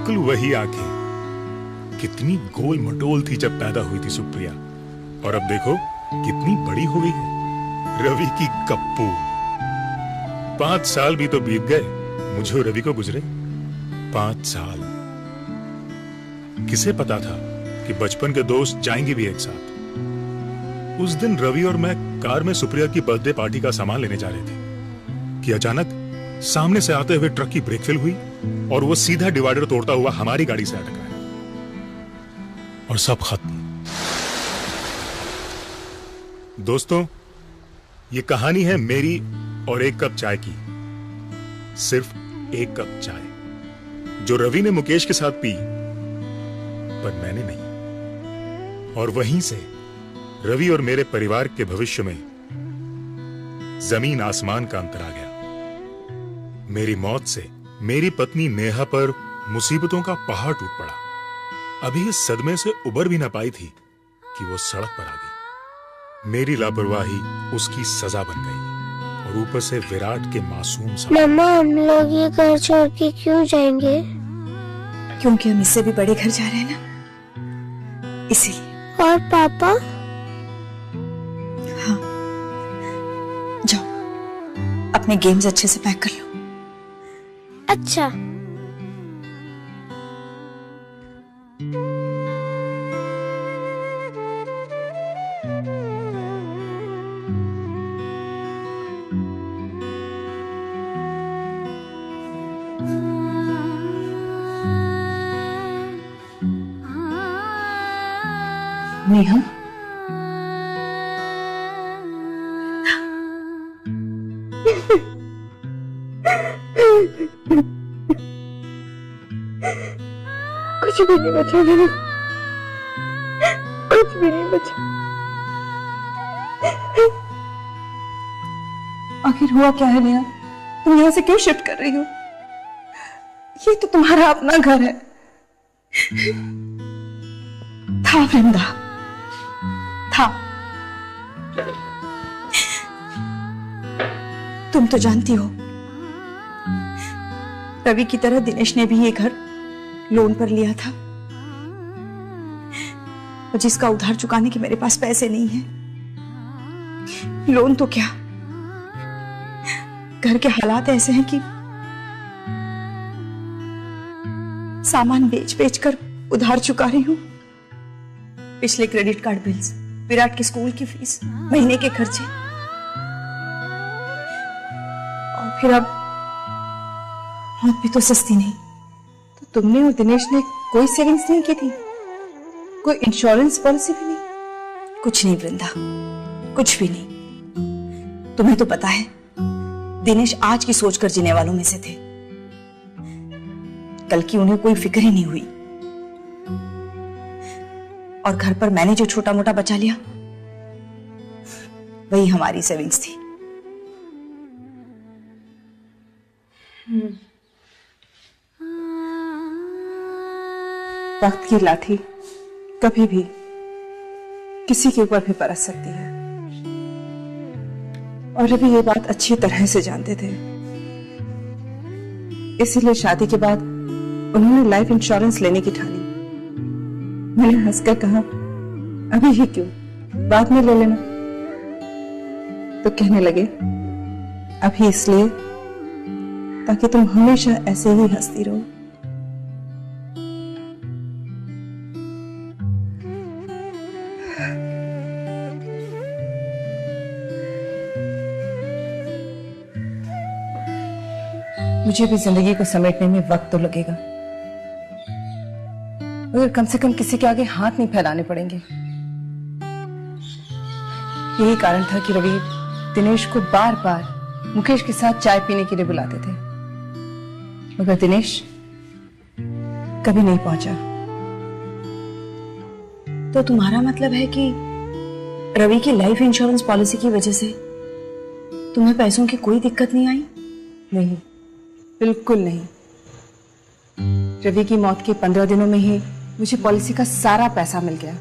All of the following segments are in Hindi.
बिल्कुल वही आंखें। कितनी गोल मटोल थी जब पैदा हुई थी सुप्रिया, और अब देखो कितनी बड़ी हो गई है। रवि की कप्पू। 5 साल भी तो बीत गए मुझे और रवि को गुजरे। 5 साल। किसे पता था कि बचपन के दोस्त जाएंगे भी एक साथ। उस दिन रवि और मैं कार में सुप्रिया की बर्थडे पार्टी का सामान लेने जा रहे थे कि अचानक सामने से आते हुए ट्रक की ब्रेक फेल हुई और वो सीधा डिवाइडर तोड़ता हुआ हमारी गाड़ी से अटका और सब खत्म। दोस्तों, ये कहानी है मेरी और एक कप चाय की। सिर्फ एक कप चाय, जो रवि ने मुकेश के साथ पी, पर मैंने नहीं। और वहीं से रवि और मेरे परिवार के भविष्य में जमीन आसमान का अंतर आ गया। मेरी मौत से मेरी पत्नी नेहा पर मुसीबतों का पहाड़ टूट पड़ा। अभी इस सदमे से उबर भी ना पाई थी कि वो सड़क पर आ गई। मेरी लापरवाही उसकी सजा बन गई, और ऊपर से विराट के मासूम सा। मम्मा, हम लोग ये घर छोड़ के क्यों जाएंगे? क्योंकि हम इससे भी बड़े घर जा रहे हैं ना, इसीलिए। और पापा? हाँ, जाओ अपने गेम्स अच्छे से पैक कर लो। अच्छा। नेहा, कुछ भी नहीं बचा मैंने, कुछ भी नहीं बचा। आखिर हुआ क्या है नेहा? तुम यहाँ से क्यों शिफ्ट कर रही हो? ये तो तुम्हारा अपना घर है। था वृंदा, था। तुम तो जानती हो, रवि की तरह दिनेश ने भी ये घर लोन पर लिया था, और जिसका उधार चुकाने के मेरे पास पैसे नहीं है। लोन तो क्या, घर के हालात ऐसे हैं कि सामान बेच बेच कर उधार चुका रही हूं। पिछले क्रेडिट कार्ड बिल्स, विराट के स्कूल की फीस, महीने के खर्चे, और फिर अब मौत भी तो सस्ती नहीं। तो तुमने और दिनेश ने कोई सेविंग्स नहीं की थी? कोई इंश्योरेंस पॉलिसी भी नहीं? कुछ नहीं वृंदा, कुछ भी नहीं। तुम्हें तो पता है, दिनेश आज की सोचकर जीने वालों में से थे। कल की उन्हें कोई फिक्र ही नहीं हुई। और घर पर मैंने जो छोटा मोटा बचा लिया, वही हमारी सेविंग्स थी। वक्त की लाठी कभी भी किसी के ऊपर भी बरस सकती है, और अभी ये बात अच्छी तरह से जानते थे। इसीलिए शादी के बाद उन्होंने लाइफ इंश्योरेंस लेने की ठानी। मैंने हंसकर कहा, अभी ही क्यों, बाद में ले लेना। तो कहने लगे, अभी इसलिए ताकि तुम हमेशा ऐसे ही हंसती रहो। मुझे भी जिंदगी को समेटने में वक्त तो लगेगा, मगर कम से कम किसी के आगे हाथ नहीं फैलाने पड़ेंगे। यही कारण था कि रवि दिनेश को बार बार मुकेश के साथ चाय पीने के लिए बुलाते थे, मगर दिनेश कभी नहीं पहुंचा। तो तुम्हारा मतलब है कि रवि की लाइफ इंश्योरेंस पॉलिसी की वजह से तुम्हें पैसों की कोई दिक्कत नहीं आई? नहीं, बिल्कुल नहीं। रवि की मौत के 15 दिनों में ही मुझे पॉलिसी का सारा पैसा मिल गया,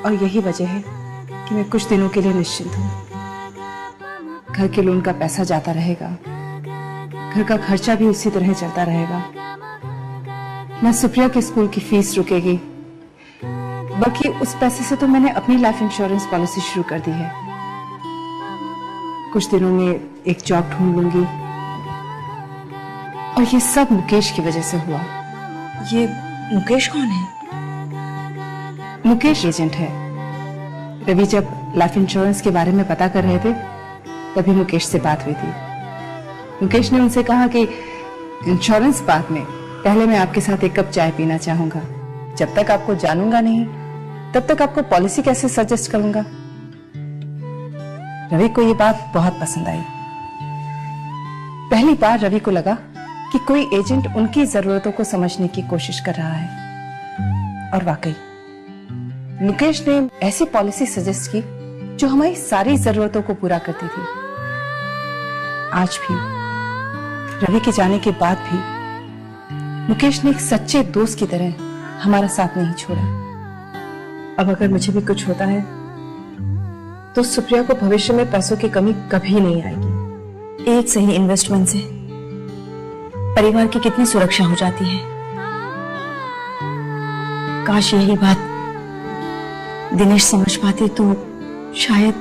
और यही वजह है कि मैं कुछ दिनों के लिए निश्चिंत हूं। घर के लोन का पैसा जाता रहेगा, घर का खर्चा भी उसी तरह चलता रहेगा, ना सुप्रिया के स्कूल की फीस रुकेगी, बल्कि उस पैसे से तो मैंने अपनी लाइफ इंश्योरेंस पॉलिसी शुरू कर दी है। कुछ दिनों में एक जॉब ढूंढ लूंगी, और ये सब मुकेश की वजह से हुआ। ये मुकेश कौन है? मुकेश एजेंट है। रवि जब लाइफ इंश्योरेंस के बारे में पता कर रहे थे, तभी मुकेश से बात हुई थी। मुकेश ने उनसे कहा कि इंश्योरेंस बात में पहले मैं आपके साथ एक कप चाय पीना चाहूंगा। जब तक आपको जानूंगा नहीं, तब तक आपको पॉलिसी कैसे सजेस्ट करूंगा। रवि को ये बात बहुत पसंद आई। पहली बार रवि को लगा कि कोई एजेंट उनकी जरूरतों को समझने की कोशिश कर रहा है। और वाकई मुकेश ने ऐसी पॉलिसी सजेस्ट की जो हमारी सारी जरूरतों को पूरा करती थी। आज भी रवि के जाने के बाद भी मुकेश ने एक सच्चे दोस्त की तरह हमारा साथ नहीं छोड़ा। अब अगर मुझे भी कुछ होता है तो सुप्रिया को भविष्य में पैसों की कमी कभी नहीं आएगी। एक सही इन्वेस्टमेंट से परिवार की कितनी सुरक्षा हो जाती है। काश यही बात दिनेश समझ पाते तो शायद।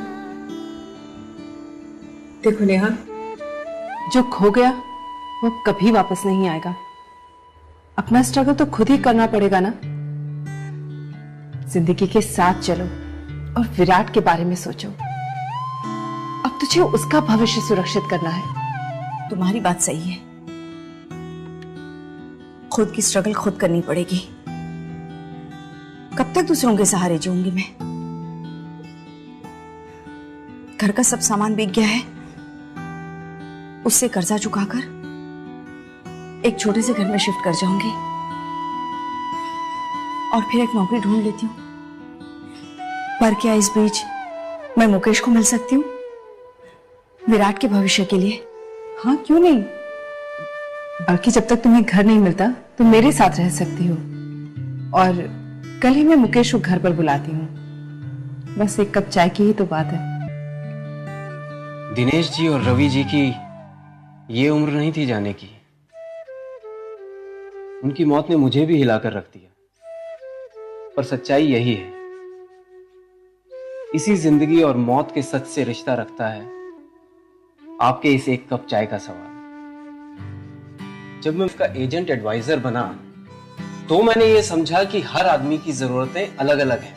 देखो नेहा, जो खो गया वो कभी वापस नहीं आएगा। अपना स्ट्रगल तो खुद ही करना पड़ेगा ना। जिंदगी के साथ चलो और विराट के बारे में सोचो। अब तुझे उसका भविष्य सुरक्षित करना है। तुम्हारी बात सही है, खुद की स्ट्रगल खुद करनी पड़ेगी। कब तक दूसरों के सहारे जीऊंगी मैं? घर का सब सामान बिक गया है, उससे कर्जा चुकाकर एक छोटे से घर में शिफ्ट कर जाऊंगी और फिर एक नौकरी ढूंढ लेती हूँ। पर क्या इस बीच मैं मुकेश को मिल सकती हूँ विराट के भविष्य के लिए? हाँ, क्यों नहीं। बल्कि जब तक तुम्हें घर नहीं मिलता तो मेरे साथ रह सकती हो। और कल ही मैं मुकेश को घर पर बुलाती हूँ। बस एक कप चाय की ही तो बात है। दिनेश जी और रवि जी की ये उम्र नहीं थी जाने की। उनकी मौत ने मुझे भी हिलाकर रख दिया। पर सच्चाई यही है, इसी जिंदगी और मौत के सच से रिश्ता रखता है आपके इस एक कप चाय का सवाल। जब मैं उसका एजेंट एडवाइजर बना तो मैंने ये समझा कि हर आदमी की जरूरतें अलग अलग हैं,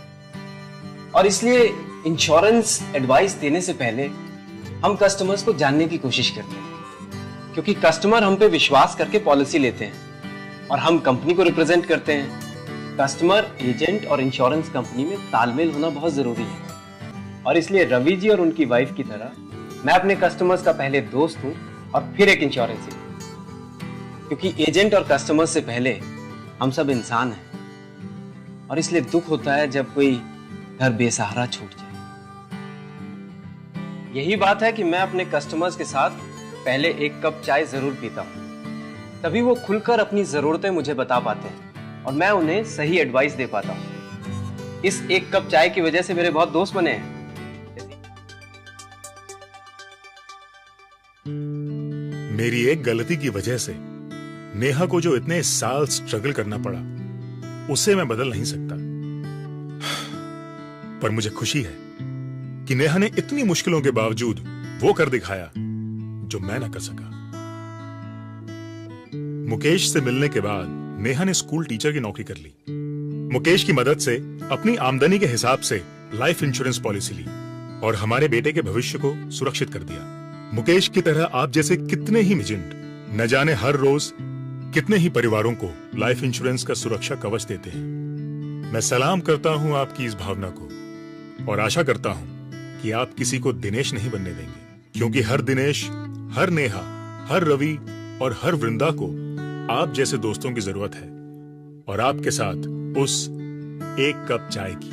और इसलिए इंश्योरेंस एडवाइस देने से पहले हम कस्टमर्स को जानने की कोशिश करते हैं, क्योंकि कस्टमर हम पे विश्वास करके पॉलिसी लेते हैं और हम कंपनी को रिप्रेजेंट करते हैं। कस्टमर, एजेंट और इंश्योरेंस कंपनी में तालमेल होना बहुत जरूरी है, और इसलिए रवि जी और उनकी वाइफ की तरह मैं अपने कस्टमर्स का पहले दोस्त हूं और फिर एक इंश्योरेंस एजेंट, क्योंकि एजेंट और कस्टमर से पहले हम सब इंसान हैं, और इसलिए दुख होता है जब कोई घर बेसहारा छूट जाए। यही बात है कि मैं अपने कस्टमर्स के साथ पहले एक कप चाय जरूर पीता हूं, तभी वो खुलकर अपनी जरूरतें मुझे बता पाते हैं और मैं उन्हें सही एडवाइस दे पाता हूं। इस एक कप चाय की वजह से मेरे बहुत दोस्त बने हैं। मेरी एक गलती की वजह से नेहा को जो इतने साल स्ट्रगल करना पड़ा, उसे मैं बदल नहीं सकता। पर मुझे खुशी है कि नेहा ने इतनी मुश्किलों के बावजूद वो कर दिखाया जो मैं ना कर सका। मुकेश से मिलने के बाद नेहा ने स्कूल टीचर की नौकरी कर ली। मुकेश की मदद से अपनी आमदनी के हिसाब से लाइफ इंश्योरेंस पॉलिसी ली और हमारे बेटे के भविष्य को सुरक्षित कर दिया। मुकेश की तरह आप जैसे कितने ही एजेंट न जाने हर रोज कितने ही परिवारों को लाइफ इंश्योरेंस का सुरक्षा कवच देते हैं। मैं सलाम करता हूं आपकी इस भावना को और आशा करता हूं कि आप किसी को दिनेश नहीं बनने देंगे, क्योंकि हर दिनेश, हर नेहा, हर रवि और हर वृंदा को आप जैसे दोस्तों की जरूरत है, और आपके साथ उस एक कप चाय की।